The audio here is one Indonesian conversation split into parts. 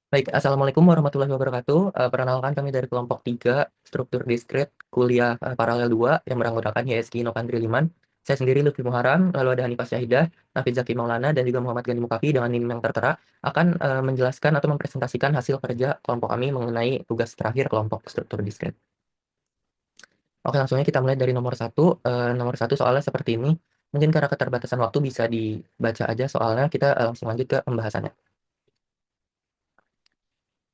Baik, Assalamualaikum warahmatullahi wabarakatuh. Perkenalkan kami dari kelompok 3 struktur diskrit kuliah paralel 2 yang beranggotakan YSK Inokandri Liman. Saya sendiri Lutfi Muharam, lalu ada Hanifah Syahidah, Nafid Zaki Maulana, dan juga Muhammad Gani Mukafi dengan NIM yang tertera akan menjelaskan atau mempresentasikan hasil kerja kelompok kami mengenai tugas terakhir kelompok struktur diskrit. Oke, langsungnya kita mulai dari nomor satu. Nomor satu soalnya seperti ini. Mungkin karena keterbatasan waktu bisa dibaca aja soalnya, kita langsung lanjut ke pembahasannya.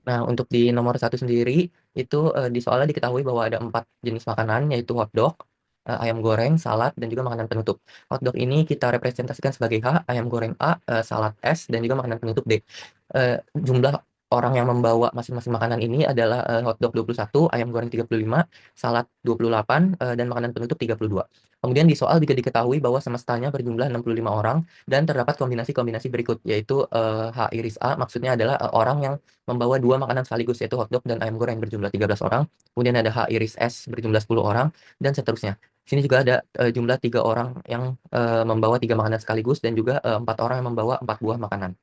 Nah, untuk di nomor satu sendiri, itu di soalnya diketahui bahwa ada 4 jenis makanan, yaitu hotdog, ayam goreng, salad, dan juga makanan penutup. Hotdog ini kita representasikan sebagai H, ayam goreng A, salad S, dan juga makanan penutup D. Jumlah orang yang membawa masing-masing makanan ini adalah hotdog 21, ayam goreng 35, salad 28, dan makanan penutup 32. Kemudian di soal juga diketahui bahwa semestanya berjumlah 65 orang, dan terdapat kombinasi-kombinasi berikut, yaitu H iris A, maksudnya adalah orang yang membawa dua makanan sekaligus yaitu hotdog dan ayam goreng berjumlah 13 orang. Kemudian ada H iris S berjumlah 10 orang dan seterusnya. Di sini juga ada jumlah 3 orang yang membawa 3 makanan sekaligus dan juga 4 orang yang membawa 4 buah makanan.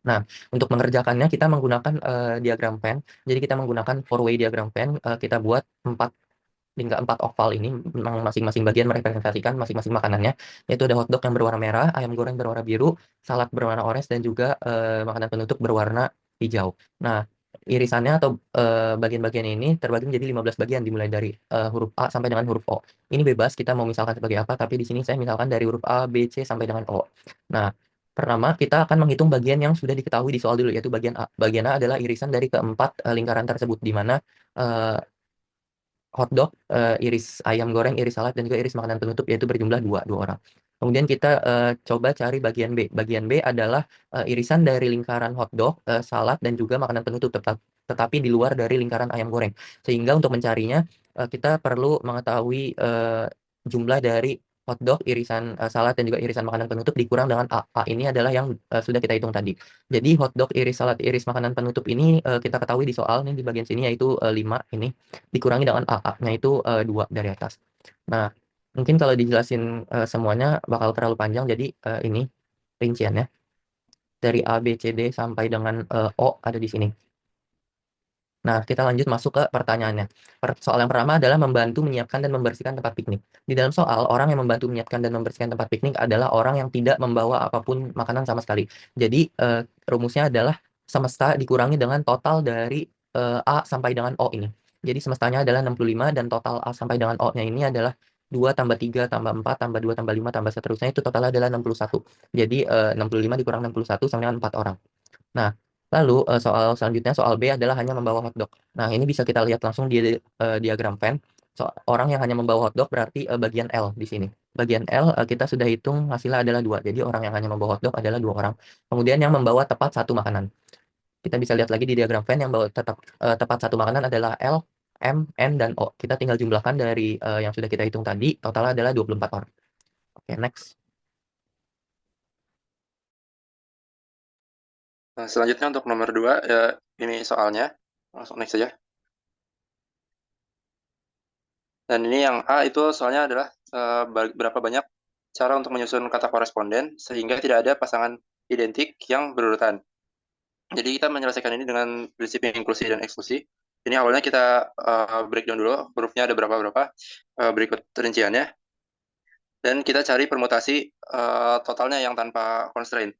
Nah, untuk mengerjakannya kita menggunakan diagram pen. Jadi kita menggunakan four way diagram pen. Kita buat 4 hingga 4 oval ini memang masing-masing bagian merepresentasikan masing-masing makanannya, yaitu ada hotdog yang berwarna merah, ayam goreng berwarna biru, salad berwarna orange, dan juga makanan penutup berwarna hijau. Nah, irisannya atau bagian-bagian ini terbagi menjadi 15 bagian dimulai dari huruf A sampai dengan huruf O. Ini bebas kita mau misalkan sebagai apa, tapi di sini saya misalkan dari huruf A, B, C sampai dengan O. Nah, pertama kita akan menghitung bagian yang sudah diketahui di soal dulu, yaitu bagian A. Bagian A adalah irisan dari keempat lingkaran tersebut, di mana eh, hotdog, iris ayam goreng, iris salad, dan juga iris makanan penutup yaitu berjumlah dua orang. Kemudian kita coba cari bagian B. Bagian B adalah irisan dari lingkaran hotdog, salad, dan juga makanan penutup tetapi di luar dari lingkaran ayam goreng. Sehingga untuk mencarinya kita perlu mengetahui jumlah dari hotdog, irisan salad, dan juga irisan makanan penutup dikurang dengan A. A ini adalah yang sudah kita hitung tadi. Jadi hotdog, iris salad, iris makanan penutup ini kita ketahui di soal nih di bagian sini yaitu 5 ini dikurangi dengan AA-nya itu 2 dari atas. Nah, mungkin kalau dijelasin semuanya bakal terlalu panjang, jadi ini rinciannya. Dari A, B, C, D sampai dengan O ada di sini. Nah, kita lanjut masuk ke pertanyaannya. Soal yang pertama adalah membantu menyiapkan dan membersihkan tempat piknik. Di dalam soal, orang yang membantu menyiapkan dan membersihkan tempat piknik adalah orang yang tidak membawa apapun makanan sama sekali. Jadi, rumusnya adalah semesta dikurangi dengan total dari A sampai dengan O ini. Jadi, semestanya adalah 65 dan total A sampai dengan O-nya ini adalah 2 tambah 3 tambah 4 tambah 2 tambah 5 tambah seterusnya itu totalnya adalah 61. Jadi, 65 dikurang 61 sama dengan 4 orang. Nah, lalu soal selanjutnya soal B adalah hanya membawa hotdog. Nah, ini bisa kita lihat langsung di diagram Venn. Orang yang hanya membawa hotdog berarti bagian L di sini. Bagian L kita sudah hitung hasilnya adalah 2. Jadi orang yang hanya membawa hotdog adalah 2 orang. Kemudian yang membawa tepat satu makanan. Kita bisa lihat lagi di diagram Venn yang bawa tepat satu makanan adalah L, M, N, dan O. Kita tinggal jumlahkan dari yang sudah kita hitung tadi. Totalnya adalah 24 orang. Oke, next. Nah, selanjutnya untuk nomor 2, ya, ini soalnya. Langsung next saja. Dan ini yang A itu soalnya adalah berapa banyak cara untuk menyusun kata koresponden sehingga tidak ada pasangan identik yang berurutan. Jadi kita menyelesaikan ini dengan prinsip inklusi dan eksklusi. Ini awalnya kita breakdown dulu, hurufnya ada berapa-berapa, berikut rinciannya. Dan kita cari permutasi totalnya yang tanpa constraint.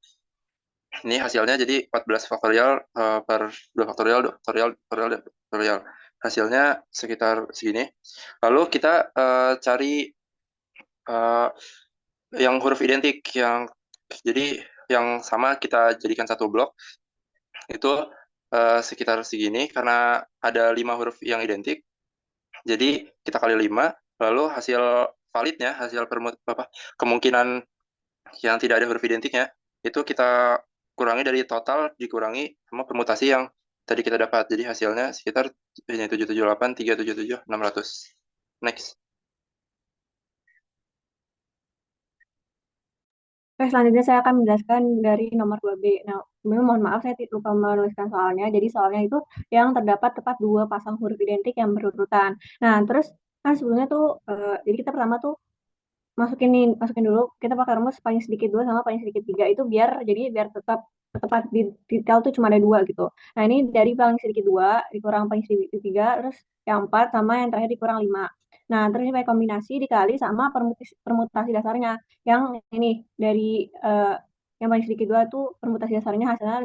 Ini hasilnya jadi 14 faktorial per 2 faktorial, 2 faktorial, faktorial, dan faktorial. Hasilnya sekitar segini. Lalu kita cari eh, yang huruf identik, jadi yang sama kita jadikan satu blok, itu sekitar segini, karena ada 5 huruf yang identik. Jadi kita kali 5, lalu hasil validnya, kemungkinan yang tidak ada huruf identiknya, itu kita kurangi dari total, dikurangi sama permutasi yang tadi kita dapat. Jadi hasilnya sekitar 778, 377, 600. Next. Oke, selanjutnya saya akan menjelaskan dari nomor 2B. Nah, sebelumnya mohon maaf saya lupa menuliskan soalnya. Jadi soalnya itu yang terdapat tepat dua pasang huruf identik yang berurutan. Nah, terus kan sebelumnya tuh, jadi kita pertama tuh masukin dulu, kita pakai rumus paling sedikit 2 sama paling sedikit 3 itu biar tetap tepat di detail tuh cuma ada dua gitu. Nah ini dari paling sedikit dua dikurang paling sedikit tiga, terus yang empat sama yang terakhir dikurang lima. Nah terus ini pakai kombinasi dikali sama permutasi dasarnya. Yang ini dari yang paling sedikit dua tuh permutasi dasarnya hasilnya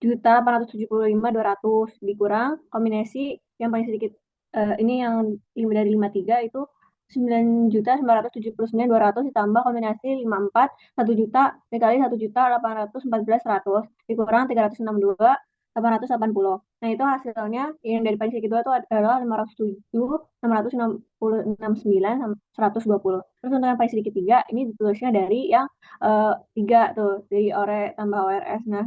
59.875.200 dikurang kombinasi yang paling sedikit ini yang dari 53 itu 9.979.200 ditambah kombinasi 54 1 juta dikali 1.814.100 dikurang 362.880. Nah itu hasilnya yang dari paling sedikit dua itu adalah 507 669 120. Terus untuk yang paling sedikit tiga ini ditulisnya dari yang tiga tuh dari ore tambah ORS. Nah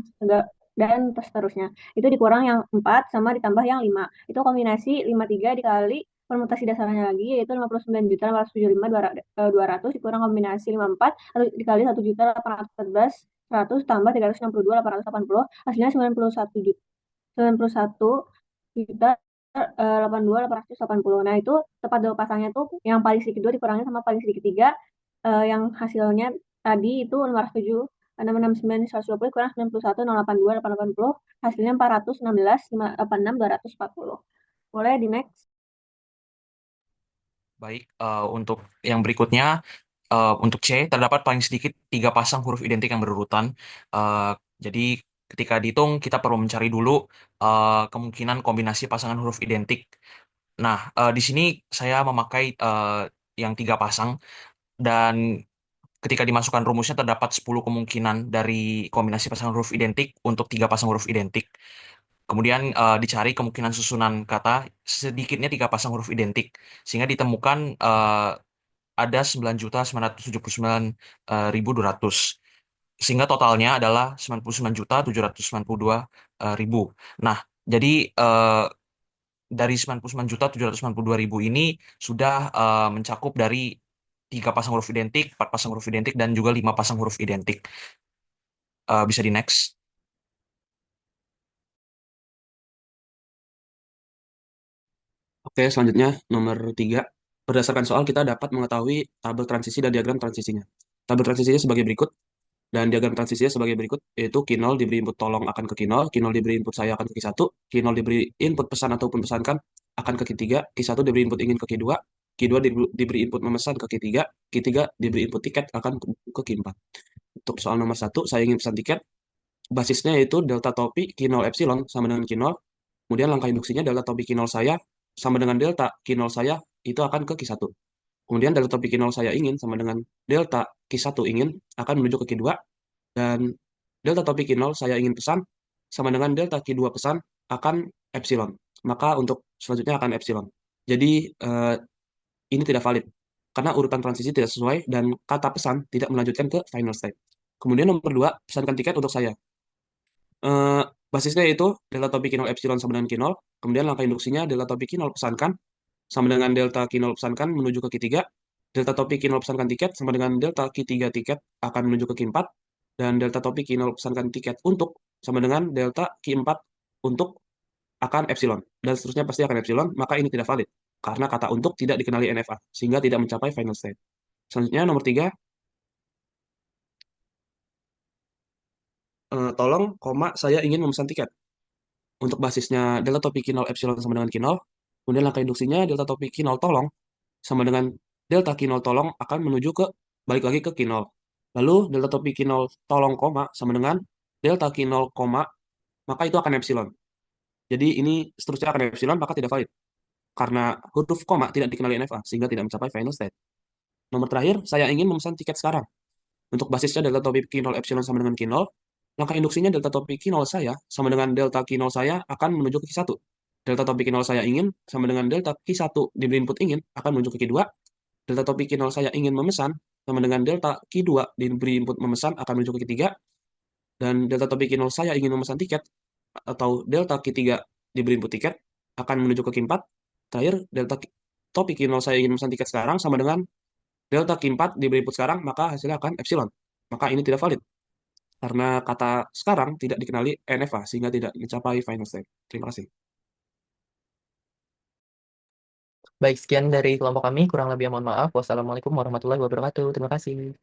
dan seterusnya. Itu dikurang yang 4 sama ditambah yang 5. Itu kombinasi 53 dikali permutasi dasarnya lagi yaitu 59.875.200 dikurang kombinasi 54 dikali 1.814.100 tambah 362.880 hasilnya 91.828.880. Nah, itu tepat dua pasangnya tuh yang paling sedikit dua dikurangin sama paling sedikit tiga yang hasilnya tadi itu 507 669 120 kurang 91 082 880 hasilnya 416 586 240. Boleh di next. Baik, untuk yang berikutnya, untuk C, terdapat paling sedikit tiga pasang huruf identik yang berurutan. Eh, jadi, ketika dihitung, kita perlu mencari dulu kemungkinan kombinasi pasangan huruf identik. Nah, di sini saya memakai yang tiga pasang, dan ketika dimasukkan rumusnya terdapat 10 kemungkinan dari kombinasi pasangan huruf identik untuk tiga pasang huruf identik. Kemudian dicari kemungkinan susunan kata sedikitnya tiga pasang huruf identik, sehingga ditemukan ada 9.979.200, sehingga totalnya adalah 99.792.000. Nah, jadi dari 99.792.000 ini sudah mencakup dari tiga pasang huruf identik, empat pasang huruf identik, dan juga lima pasang huruf identik. Bisa di next. Oke, selanjutnya nomor 3. Berdasarkan soal kita dapat mengetahui tabel transisi dan diagram transisinya. Tabel transisinya sebagai berikut dan diagram transisinya sebagai berikut, yaitu Q0 diberi input tolong akan ke Q0, Q0 diberi input saya akan ke Q1, Q0 diberi input pesan ataupun pesankan akan ke Q3, Q1 diberi input ingin ke Q2, Q2 diberi input memesan ke Q3, Q3 diberi input tiket akan ke Q4. Untuk soal nomor 1, saya ingin pesan tiket. Basisnya yaitu delta topi Q0 epsilon sama dengan Q0. Kemudian langkah induksinya delta topi Q0 saya sama dengan delta Q0 saya itu akan ke Q1. Kemudian delta topi Q0 saya ingin sama dengan delta Q1 ingin akan menuju ke Q2. Dan delta topi Q0 saya ingin pesan sama dengan delta Q2 pesan akan epsilon. Maka untuk selanjutnya akan epsilon. Jadi ini tidak valid karena urutan transisi tidak sesuai dan kata pesan tidak melanjutkan ke final state. Kemudian nomor 2, pesankan tiket untuk saya. Eh, Basisnya yaitu delta topi Q0 epsilon sama dengan Q0. Kemudian langkah induksinya delta topi Q0 pesankan sama dengan delta Q0 pesankan menuju ke Q3. Delta topi Q0 pesankan tiket sama dengan delta Q3 tiket akan menuju ke Q4. Dan delta topi Q0 pesankan tiket untuk sama dengan delta Q4 untuk akan epsilon. Dan seterusnya pasti akan epsilon, maka ini tidak valid. Karena kata untuk tidak dikenali NFA, sehingga tidak mencapai final state. Selanjutnya nomor 3, tolong, koma, saya ingin memesan tiket. Untuk basisnya delta topik Q0 epsilon sama dengan Q0. Kemudian langkah induksinya delta topik Q0 tolong sama dengan delta Q0 tolong akan menuju ke balik lagi ke Q0. Lalu delta topik Q0 tolong koma sama dengan delta Q0 koma, maka itu akan epsilon. Jadi ini seterusnya akan epsilon, maka tidak valid. Karena huruf koma tidak dikenali NFA, sehingga tidak mencapai final state. Nomor terakhir, saya ingin memesan tiket sekarang. Untuk basisnya delta topik Q0 epsilon sama dengan Q0, langkah induksinya delta topik Q0 saya sama dengan delta Q0 saya akan menuju ke Q1. Delta topik Q0 saya ingin sama dengan delta Q1 diberi input ingin akan menuju ke Q2. Delta topik Q0 saya ingin memesan sama dengan delta Q2 diberi input memesan akan menuju ke Q3. Dan delta topik Q0 saya ingin memesan tiket atau delta Q3 diberi input tiket akan menuju ke Q4. Terakhir, delta topik Q0 saya ingin memesan tiket sekarang sama dengan delta Q4 diberi input sekarang, maka hasilnya akan epsilon. Maka ini tidak valid. Karena kata sekarang tidak dikenali NFA, sehingga tidak mencapai final state. Terima kasih. Baik, sekian dari kelompok kami. Kurang lebih mohon maaf. Wassalamualaikum warahmatullahi wabarakatuh. Terima kasih.